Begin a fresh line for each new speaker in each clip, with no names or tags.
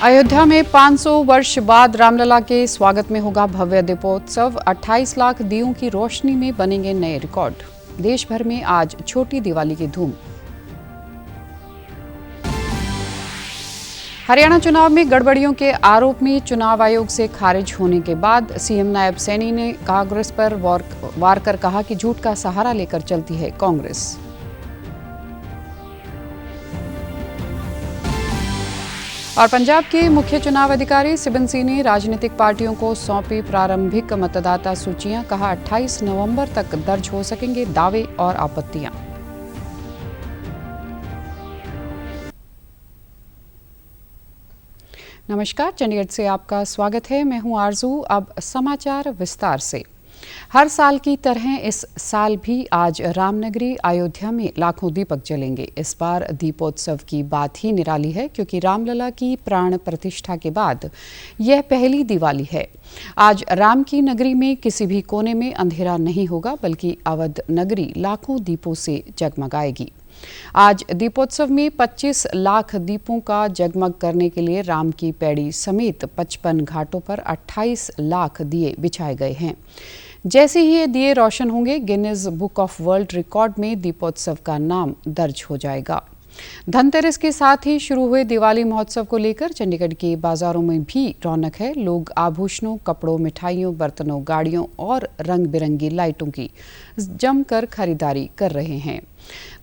अयोध्या में 500 वर्ष बाद रामलला के स्वागत में होगा भव्य दीपोत्सव। 28 लाख दियों की रोशनी में बनेंगे नए रिकॉर्ड। देश भर में आज छोटी दिवाली की धूम। हरियाणा चुनाव में गड़बड़ियों के आरोप में चुनाव आयोग से खारिज होने के बाद सीएम नायब सैनी ने कांग्रेस पर वार कर कहा कि झूठ का सहारा लेकर चलती है कांग्रेस। और पंजाब के मुख्य चुनाव अधिकारी सिबन सिंह ने राजनीतिक पार्टियों को सौंपी प्रारंभिक मतदाता सूचियां। कहा 28 नवंबर तक दर्ज हो सकेंगे दावे और आपत्तियां। नमस्कार, चंडीगढ़ से आपका स्वागत है। मैं हूं आरजू। अब समाचार विस्तार से। हर साल की तरह इस साल भी आज रामनगरी अयोध्या में लाखों दीपक जलेंगे। इस बार दीपोत्सव की बात ही निराली है क्योंकि रामलला की प्राण प्रतिष्ठा के बाद यह पहली दिवाली है। आज राम की नगरी में किसी भी कोने में अंधेरा नहीं होगा, बल्कि अवध नगरी लाखों दीपों से जगमगाएगी। आज दीपोत्सव में 25 लाख दीपों का जगमग करने के लिए राम की पैड़ी समेत 55 घाटों पर 28 लाख दिए बिछाए गए हैं। जैसे ही ये दिए रोशन होंगे, Guinness book of world record में दीपोत्सव का नाम दर्ज हो जाएगा। धनतेरस के साथ ही शुरू हुए दिवाली महोत्सव को लेकर चंडीगढ़ के बाजारों में भी रौनक है। लोग आभूषणों, कपड़ों, मिठाइयों, बर्तनों, गाड़ियों और रंग बिरंगी लाइटों की जमकर खरीदारी कर रहे हैं।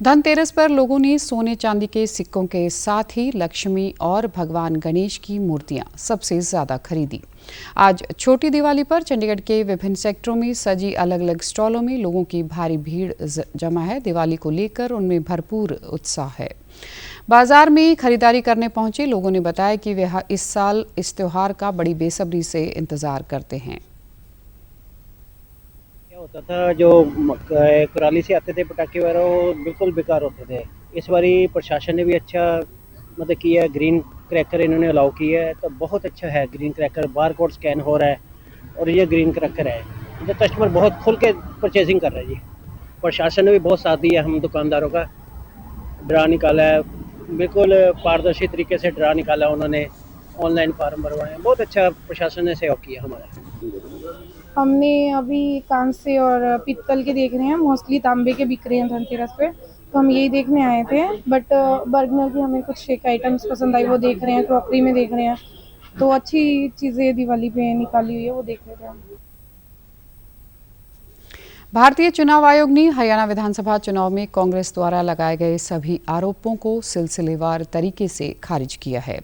धनतेरस पर लोगों ने सोने चांदी के सिक्कों के साथ ही लक्ष्मी और भगवान गणेश की मूर्तियां सबसे ज्यादा खरीदी। आज छोटी दिवाली पर चंडीगढ़ के विभिन्न सेक्टरों में सजी अलग अलग स्टॉलों में लोगों की भारी भीड़ जमा है। दिवाली को लेकर उनमें भरपूर उत्साह है। बाजार में खरीदारी करने पहुंचे लोगों ने बताया कि वे इस साल इस त्योहार का बड़ी बेसब्री से इंतजार करते हैं।
होता था जो कुराली से आते थे पटाखे वगैरह, वो बिल्कुल बेकार होते थे। इस बारी प्रशासन ने भी अच्छा मतलब किया, ग्रीन क्रैकर इन्होंने अलाउ किया है, तो बहुत अच्छा है। Green cracker bar code scan हो रहा है और ये ग्रीन क्रैकर है, तो कस्टमर बहुत खुल के परचेजिंग कर रहे हैं जी। प्रशासन ने भी बहुत साथ दिया, हम दुकानदारों का ड्रा निकाला है, बिल्कुल पारदर्शी तरीके से ड्रा निकाला उन्होंने, ऑनलाइन फार्म भरवाए, बहुत अच्छा प्रशासन ने सहयोग किया हमारा।
हमने अभी कांसे और पित्तल के देख रहे हैं, मोस्टली तांबे के बिक रहे हैं धनतेरस पे, तो हम यही देखने आए थे। बट बर्गनर की हमें कुछ एक आइटम्स पसंद आई, वो देख रहे हैं। क्रॉकरी में देख रहे हैं, तो अच्छी चीज़ें दिवाली पे निकाली हुई है, वो देख रहे थे हम।
भारतीय चुनाव आयोग ने हरियाणा विधानसभा चुनाव में कांग्रेस द्वारा लगाए गए सभी आरोपों को सिलसिलेवार तरीके से खारिज किया है।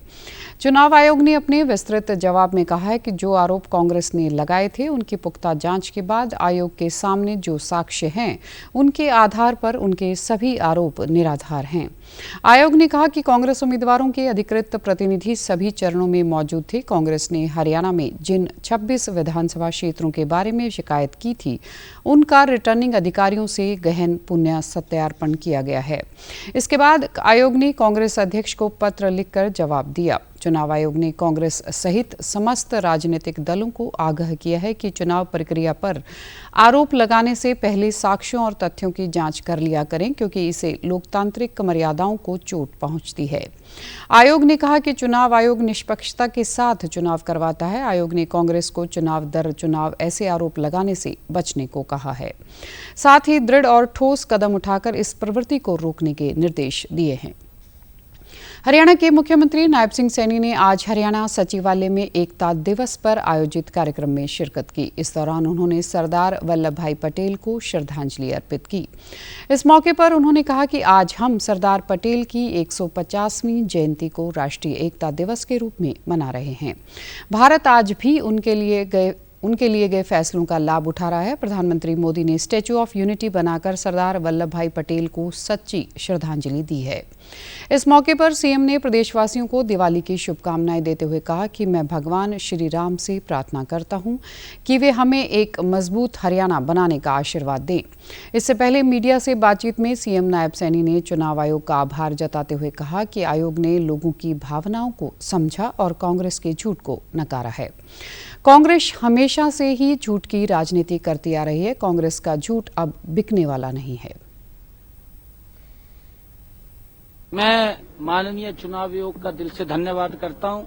चुनाव आयोग ने अपने विस्तृत जवाब में कहा है कि जो आरोप कांग्रेस ने लगाए थे, उनकी पुख्ता जांच के बाद आयोग के सामने जो साक्ष्य हैं, उनके आधार पर उनके सभी आरोप निराधार हैं। आयोग ने कहा कि कांग्रेस उम्मीदवारों के अधिकृत प्रतिनिधि सभी चरणों में मौजूद थे। कांग्रेस ने हरियाणा में जिन 26 विधानसभा क्षेत्रों के बारे में शिकायत की थी, उनका रिटर्निंग अधिकारियों से गहन पुण्य सत्यार्पण किया गया है। इसके बाद आयोग ने कांग्रेस अध्यक्ष को पत्र लिखकर जवाब दिया। चुनाव आयोग ने कांग्रेस सहित समस्त राजनीतिक दलों को आगाह किया है कि चुनाव प्रक्रिया पर आरोप लगाने से पहले साक्ष्यों और तथ्यों की जांच कर लिया करें, क्योंकि इसे लोकतांत्रिक मर्यादाओं को चोट पहुंचती है। आयोग ने कहा कि चुनाव आयोग निष्पक्षता के साथ चुनाव करवाता है। आयोग ने कांग्रेस को चुनाव दर चुनाव ऐसे आरोप लगाने से बचने को कहा है। साथ ही दृढ़ और ठोस कदम उठाकर इस प्रवृत्ति को रोकने के निर्देश दिए हैं। हरियाणा के मुख्यमंत्री नायब सिंह सैनी ने आज हरियाणा सचिवालय में एकता दिवस पर आयोजित कार्यक्रम में शिरकत की। इस दौरान उन्होंने सरदार वल्लभ भाई पटेल को श्रद्धांजलि अर्पित की। इस मौके पर उन्होंने कहा कि आज हम सरदार पटेल की 150वीं जयंती को राष्ट्रीय एकता दिवस के रूप में मना रहे हैं। भारत आज भी उनके लिए गए फैसलों का लाभ उठा रहा है। प्रधानमंत्री मोदी ने स्टैच्यू ऑफ यूनिटी बनाकर सरदार वल्लभ भाई पटेल को सच्ची श्रद्धांजलि दी है। इस मौके पर सीएम ने प्रदेशवासियों को दिवाली की शुभकामनाएं देते हुए कहा कि मैं भगवान श्री राम से प्रार्थना करता हूं कि वे हमें एक मजबूत हरियाणा बनाने का आशीर्वाद दें। इससे पहले मीडिया से बातचीत में सीएम नायब सैनी ने चुनाव आयोग का आभार जताते हुए कहा कि आयोग ने लोगों की भावनाओं को समझा और कांग्रेस के झूठ को नकारा है। कांग्रेस हमेशा से ही झूठ की राजनीति करती आ रही है। कांग्रेस का झूठ अब बिकने वाला नहीं है।
मैं माननीय चुनाव आयोग का दिल से धन्यवाद करता हूं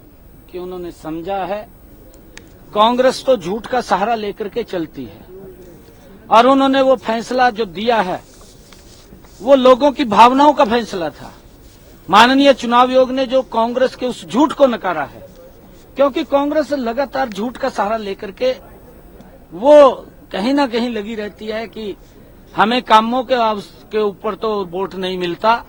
कि उन्होंने समझा है कांग्रेस तो झूठ का सहारा लेकर के चलती है और उन्होंने वो फैसला जो दिया है वो लोगों की भावनाओं का फैसला था। माननीय चुनाव आयोग ने जो कांग्रेस के उस झूठ को नकारा है, क्योंकि कांग्रेस लगातार झूठ का सहारा लेकर के वो कहीं ना कहीं लगी रहती है कि हमें कामों के ऊपर तो वोट नहीं मिलता,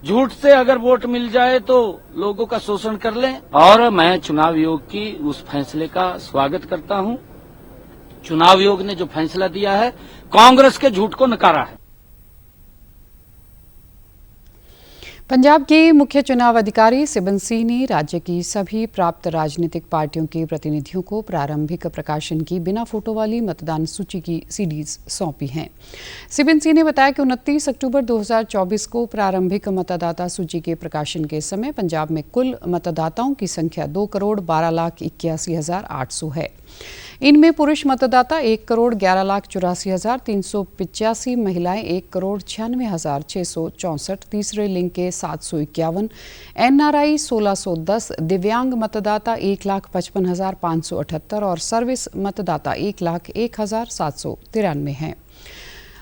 झूठ से अगर वोट मिल जाए तो लोगों का शोषण कर लें। और मैं चुनाव आयोग की उस फैसले का स्वागत करता हूं। चुनाव आयोग ने जो फैसला दिया है कांग्रेस के झूठ को नकारा है।
पंजाब के मुख्य चुनाव अधिकारी सिबन सिंह ने राज्य की सभी प्राप्त राजनीतिक पार्टियों के प्रतिनिधियों को प्रारंभिक प्रकाशन की बिना फोटो वाली मतदान सूची की सीडीज सौंपी हैं। सिबन सिंह ने बताया कि 29 अक्टूबर 2024 को प्रारंभिक मतदाता सूची के प्रकाशन के समय पंजाब में कुल मतदाताओं की संख्या 2,12,81,800 है। इनमें पुरुष मतदाता 1,11,84,385, महिलाएं 1,96,664, तीसरे लिंग के 751, एनआरआई 1,610, दिव्यांग मतदाता 1,55,578 और सर्विस मतदाता 1,01,793 हैं।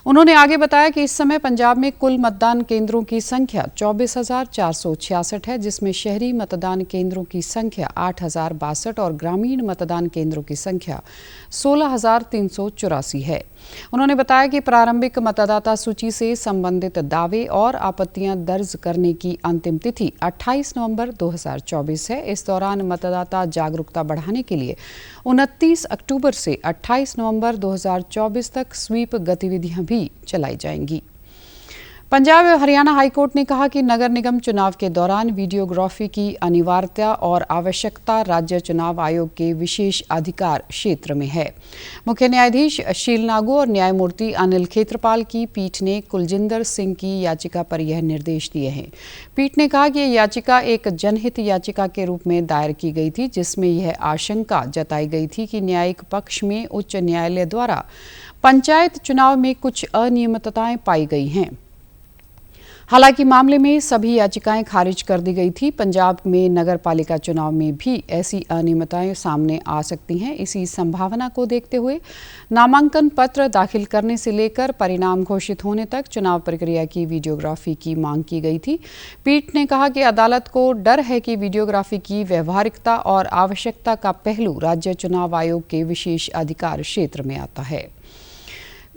उन्होंने आगे बताया कि इस समय पंजाब में कुल मतदान केंद्रों की संख्या 24,466 है, जिसमें शहरी मतदान केंद्रों की संख्या 8,062 और ग्रामीण मतदान केंद्रों की संख्या 16,384 है। उन्होंने बताया कि प्रारंभिक मतदाता सूची से संबंधित दावे और आपत्तियां दर्ज करने की अंतिम तिथि 28 नवंबर 2024 है। इस दौरान मतदाता जागरूकता बढ़ाने के लिए 29 अक्टूबर से 28 नवंबर 2024 तक स्वीप गतिविधियां भी चलाई जाएंगी। पंजाब और हरियाणा हाईकोर्ट ने कहा कि नगर निगम चुनाव के दौरान वीडियोग्राफी की अनिवार्यता और आवश्यकता राज्य चुनाव आयोग के विशेष अधिकार क्षेत्र में है। मुख्य न्यायाधीश शील नागू और न्यायमूर्ति अनिल खेत्रपाल की पीठ ने कुलजिंदर सिंह की याचिका पर यह निर्देश दिए हैं। पीठ ने कहा कि यह याचिका एक जनहित याचिका के रूप में दायर की गई थी, जिसमें यह आशंका जताई गई थी कि न्यायिक पक्ष में उच्च न्यायालय द्वारा पंचायत चुनाव में कुछ अनियमितताएं पाई गई हैं। हालांकि मामले में सभी याचिकाएं खारिज कर दी गई थी। पंजाब में नगर पालिका चुनाव में भी ऐसी अनियमितताएं सामने आ सकती हैं। इसी संभावना को देखते हुए नामांकन पत्र दाखिल करने से लेकर परिणाम घोषित होने तक चुनाव प्रक्रिया की वीडियोग्राफी की मांग की गई थी। पीठ ने कहा कि अदालत को डर है कि वीडियोग्राफी की व्यवहारिकता और आवश्यकता का पहलू राज्य चुनाव आयोग के विशेष अधिकार क्षेत्र में आता है।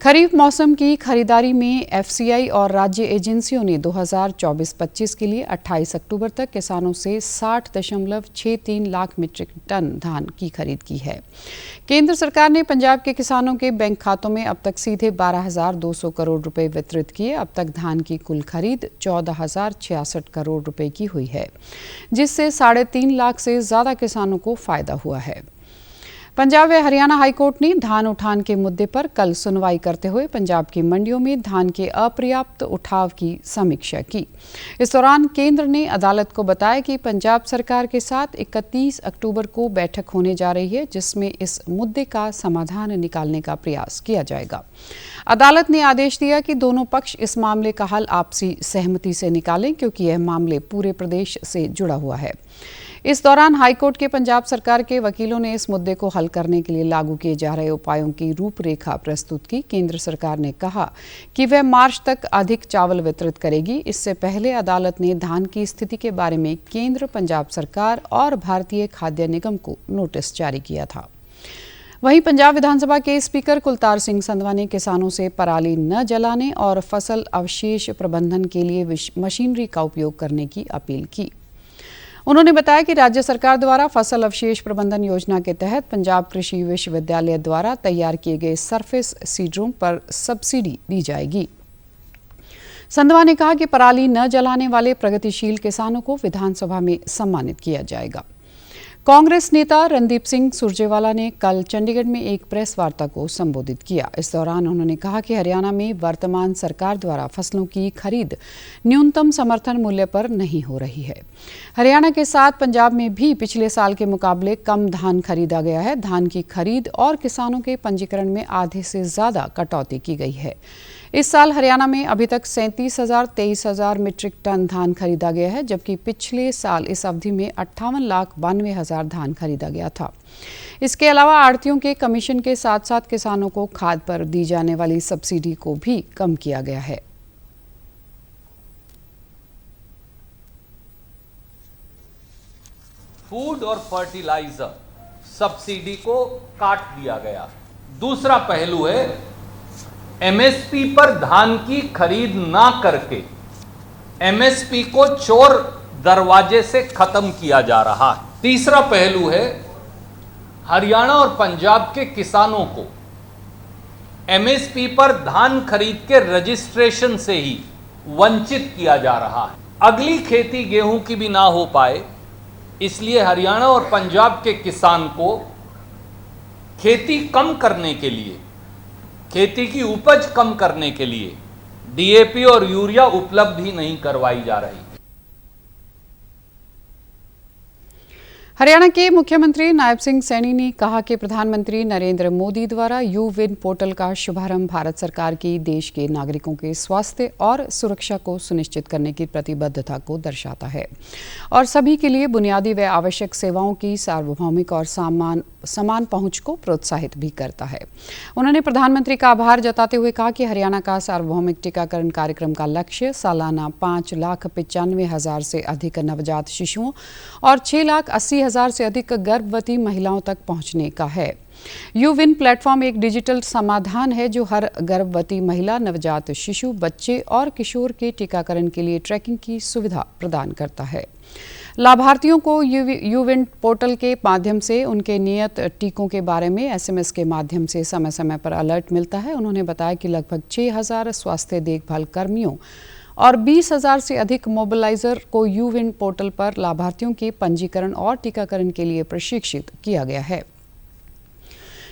खरीफ मौसम की खरीदारी में एफसीआई और राज्य एजेंसियों ने 2024-25 के लिए 28 अक्टूबर तक किसानों से 60.63 लाख मीट्रिक टन धान की खरीद की है। केंद्र सरकार ने पंजाब के किसानों के बैंक खातों में अब तक सीधे 12,200 करोड़ रुपए वितरित किए। अब तक धान की कुल खरीद 14,066 करोड़ रुपए की हुई है, जिससे 3.5 लाख से ज्यादा किसानों को फायदा हुआ है। पंजाब व हरियाणा हाईकोर्ट ने धान उठान के मुद्दे पर कल सुनवाई करते हुए पंजाब की मंडियों में धान के अपर्याप्त उठाव की समीक्षा की। इस दौरान केंद्र ने अदालत को बताया कि पंजाब सरकार के साथ 31 अक्टूबर को बैठक होने जा रही है, जिसमें इस मुद्दे का समाधान निकालने का प्रयास किया जाएगा। अदालत ने आदेश दिया कि दोनों पक्ष इस मामले का हल आपसी सहमति से निकालें, क्योंकि यह मामले पूरे प्रदेश से जुड़ा हुआ है। इस दौरान हाईकोर्ट के पंजाब सरकार के वकीलों ने इस मुद्दे को हल करने के लिए लागू किए जा रहे उपायों की रूपरेखा प्रस्तुत की। केंद्र सरकार ने कहा कि वह मार्च तक अधिक चावल वितरित करेगी। इससे पहले अदालत ने धान की स्थिति के बारे में केंद्र, पंजाब सरकार और भारतीय खाद्य निगम को नोटिस जारी किया था। वहीं पंजाब विधानसभा के स्पीकर कुलतार सिंह संधवा ने किसानों से पराली न जलाने और फसल अवशेष प्रबंधन के लिए मशीनरी का उपयोग करने की अपील की। उन्होंने बताया कि राज्य सरकार द्वारा फसल अवशेष प्रबंधन योजना के तहत पंजाब कृषि विश्वविद्यालय द्वारा तैयार किए गए सरफेस सीडरों पर सब्सिडी दी जाएगी। संधवा ने कहा कि पराली न जलाने वाले प्रगतिशील किसानों को विधानसभा में सम्मानित किया जाएगा। कांग्रेस नेता रणदीप सिंह सुरजेवाला ने कल चंडीगढ़ में एक प्रेस वार्ता को संबोधित किया। इस दौरान उन्होंने कहा कि हरियाणा में वर्तमान सरकार द्वारा फसलों की खरीद न्यूनतम समर्थन मूल्य पर नहीं हो रही है। हरियाणा के साथ पंजाब में भी पिछले साल के मुकाबले कम धान खरीदा गया है। धान की खरीद और किसानों के पंजीकरण में आधे से ज्यादा कटौती की गई है। इस साल हरियाणा में अभी तक 37,000-23,000 मीट्रिक टन धान खरीदा गया है, जबकि पिछले साल इस अवधि में 58,92,000 धान खरीदा गया था। इसके अलावा आढ़तियों के कमीशन के साथ साथ किसानों को खाद पर दी जाने वाली सब्सिडी को भी कम किया गया है।
फूड और फर्टिलाइजर सब्सिडी को काट दिया गया। दूसरा पहलू है एमएसपी पर धान की खरीद ना करके एमएसपी को चोर दरवाजे से खत्म किया जा रहा है। तीसरा पहलू है हरियाणा और पंजाब के किसानों को एमएसपी पर धान खरीद के रजिस्ट्रेशन से ही वंचित किया जा रहा है। अगली खेती गेहूं की भी ना हो पाए, इसलिए हरियाणा और पंजाब के किसान को खेती कम करने के लिए, खेती की उपज कम करने के लिए डीएपी और यूरिया उपलब्ध ही नहीं करवाई जा रही।
हरियाणा के मुख्यमंत्री नायब सिंह सैनी ने कहा कि प्रधानमंत्री नरेंद्र मोदी द्वारा यू विन पोर्टल का शुभारंभ भारत सरकार की देश के नागरिकों के स्वास्थ्य और सुरक्षा को सुनिश्चित करने की प्रतिबद्धता को दर्शाता है और सभी के लिए बुनियादी व आवश्यक सेवाओं की सार्वभौमिक और समान पहुंच को प्रोत्साहित भी करता है। उन्होंने प्रधानमंत्री का आभार जताते हुए कहा कि हरियाणा का सार्वभौमिक टीकाकरण कार्यक्रम का लक्ष्य सालाना 5,95,000 से अधिक नवजात शिशुओं और 6,80,000 से अधिक गर्भवती महिलाओं तक पहुंचने का है। यू विन प्लेटफॉर्म एक डिजिटल समाधान है जो हर गर्भवती महिला, नवजात शिशु, बच्चे और किशोर के टीकाकरण के लिए ट्रैकिंग की सुविधा प्रदान करता है। लाभार्थियों को यू विन पोर्टल के माध्यम से उनके नियत टीकों के बारे में एसएमएस के माध्यम से समय समय पर अलर्ट मिलता है। उन्होंने बताया कि लगभग 6,000 स्वास्थ्य देखभाल कर्मियों और 20,000 से अधिक मोबिलाइजर को यू विन पोर्टल पर लाभार्थियों के पंजीकरण और टीकाकरण के लिए प्रशिक्षित किया गया है।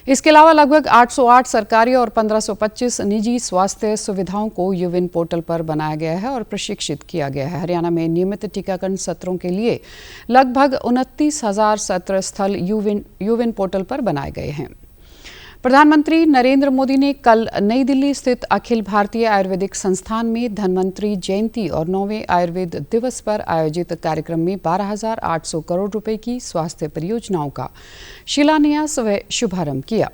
इसके अलावा लगभग 808 सरकारी और 1,525 निजी स्वास्थ्य सुविधाओं को यू विन पोर्टल पर बनाया गया है और प्रशिक्षित किया गया है। हरियाणा में नियमित टीकाकरण सत्रों के लिए लगभग 29,000 सत्र स्थल यू विन पोर्टल पर बनाए गए हैं। प्रधानमंत्री नरेंद्र मोदी ने कल नई दिल्ली स्थित अखिल भारतीय आयुर्वेदिक संस्थान में धन्वंतरी जयंती और 9वें आयुर्वेद दिवस पर आयोजित कार्यक्रम में 12,800 करोड़ रुपए की स्वास्थ्य परियोजनाओं का शिलान्यास व शुभारंभ किया।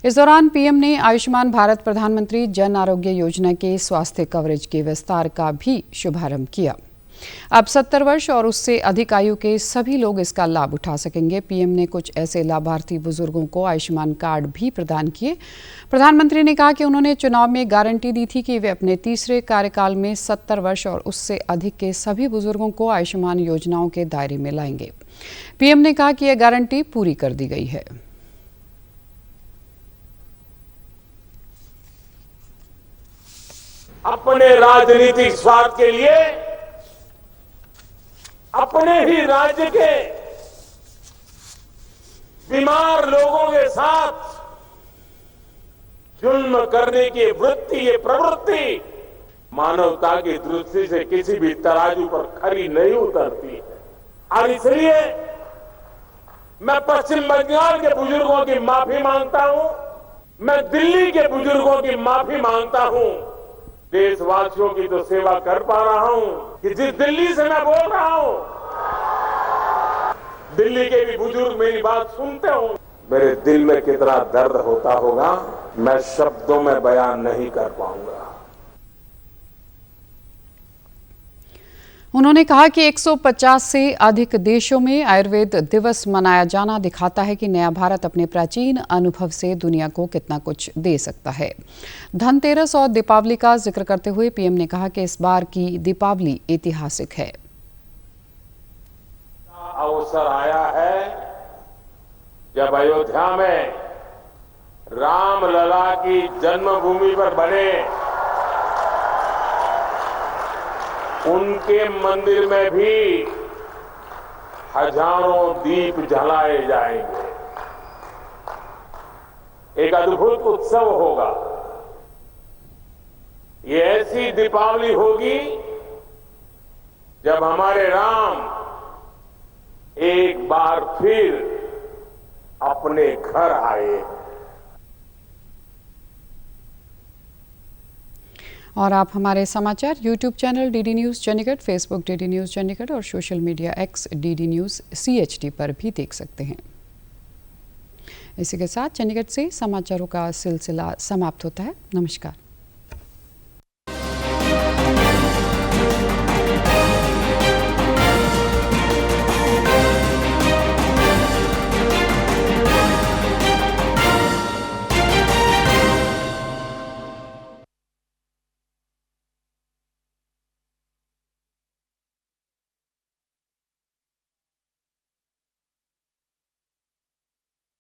इस दौरान पीएम ने आयुष्मान भारत प्रधानमंत्री जन आरोग्य योजना के स्वास्थ्य कवरेज के विस्तार का भी शुभारंभ किया। अब 70 वर्ष और उससे अधिक आयु के सभी लोग इसका लाभ उठा सकेंगे। पीएम ने कुछ ऐसे लाभार्थी बुजुर्गों को आयुष्मान कार्ड भी प्रदान किए। प्रधानमंत्री ने कहा कि उन्होंने चुनाव में गारंटी दी थी कि वे अपने तीसरे कार्यकाल में 70 वर्ष और उससे अधिक के सभी बुजुर्गों को आयुष्मान योजनाओं के दायरे में लाएंगे। पीएम ने कहा कि यह गारंटी पूरी कर दी गई है।
अपने राजनीतिक स्वार्थ के लिए अपने ही राज्य के बीमार लोगों के साथ जुल्म करने की वृत्ति, ये प्रवृत्ति मानवता की दृष्टि से किसी भी तराजू पर खरी नहीं उतरती है। और इसलिए मैं पश्चिम बंगाल के बुजुर्गों की माफी मांगता हूं, मैं दिल्ली के बुजुर्गों की माफी मांगता हूं। देशवासियों की तो सेवा कर पा रहा हूं कि जिस दिल्ली से मैं बोल रहा हूं, दिल्ली के भी बुजुर्ग मेरी बात सुनते हो। मेरे दिल में कितना दर्द होता होगा मैं शब्दों में बयान नहीं कर पाऊंगा।
उन्होंने कहा कि 150 से अधिक देशों में आयुर्वेद दिवस मनाया जाना दिखाता है कि नया भारत अपने प्राचीन अनुभव से दुनिया को कितना कुछ दे सकता है। धनतेरस और दीपावली का जिक्र करते हुए पीएम ने कहा कि इस बार की दीपावली ऐतिहासिक है।
अवसर आया है जब अयोध्या में रामलला की जन्मभूमि पर बने उनके मंदिर में भी हजारों दीप जलाए जाएंगे। एक अद्भुत उत्सव होगा। ये ऐसी दीपावली होगी जब हमारे राम एक बार फिर अपने घर आए।
और आप हमारे समाचार YouTube channel DD News Chandigarh, Facebook DD News Chandigarh और social media X DD News CHD पर भी देख सकते हैं। इसी के साथ चंडीगढ़ से समाचारों का सिलसिला समाप्त होता है। नमस्कार।